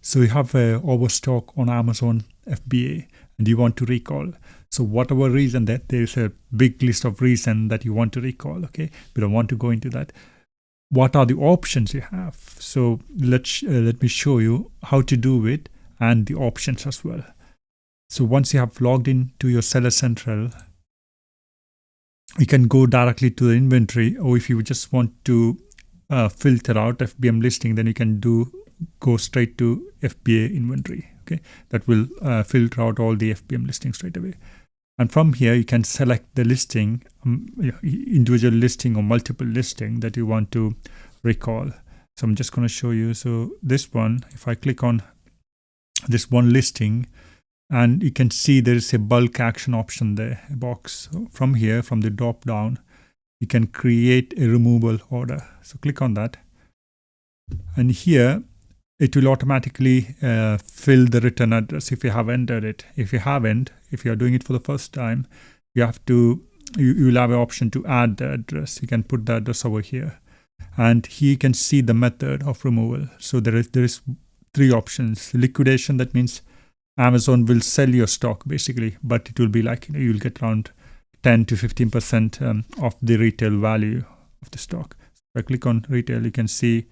So you have a overstock on Amazon FBA and you want to recall. So whatever reason that there's a big list of reasons that you want to recall, okay? We don't want to go into that. What are the options you have? So let me show you how to do it and the options as well. So once you have logged into your Seller Central, you can go directly to the inventory, or if you just want to filter out FBM listing, then you can go straight to FBA inventory. Okay, that will filter out all the FBM listings straight away. And from here, you can select the listing, individual listing or multiple listing that you want to recall. So I'm just going to show you. So this one, if I click on this one listing, and you can see there is a bulk action option there, a box. So from here, from the drop down, you can create a removal order. So click on that. And here, it will automatically fill the return address if you have entered it. If you haven't, if you are doing it for the first time, you will have an option to add the address. You can put the address over here. And here you can see the method of removal. So there is 3 options. Liquidation, that means Amazon will sell your stock basically, but it will be like, you'll get around 10 to 15% of the retail value of the stock. If I click on retail, you can see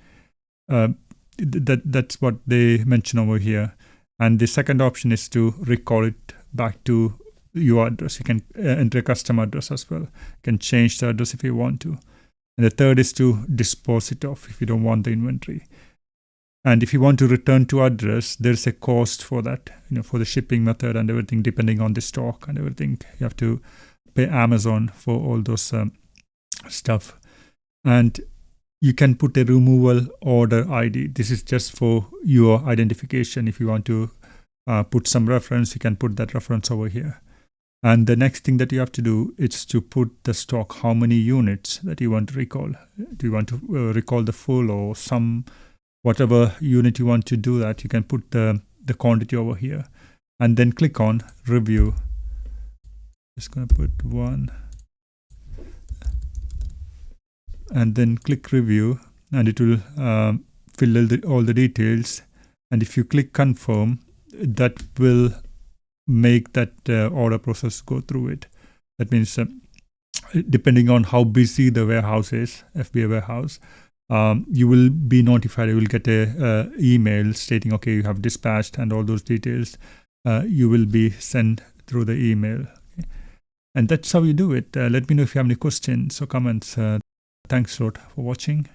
that's what they mention over here. And the second option is to recall it back to your address. You can enter a custom address as well. You can change the address if you want to. And the third is to dispose it off if you don't want the inventory. And if you want to return to address, there's a cost for that, for the shipping method and everything, depending on the stock and everything. You have to pay Amazon for all those stuff. And you can put a removal order ID. This is just for your identification. If you want to put some reference, you can put that reference over here. And the next thing that you have to do is to put the stock, how many units that you want to recall. Do you want to recall the full or some, whatever unit you want to do that, you can put the quantity over here. And then click on review. Just going to put 1. And then click review, and it will fill all the details. And if you click confirm, that will make that order process go through it. That means depending on how busy the warehouse is, FBA warehouse, you will be notified. You will get a email stating, okay, you have dispatched, and all those details you will be sent through the email. Okay? And that's how you do it. Let me know if you have any questions or comments. Thanks a lot for watching.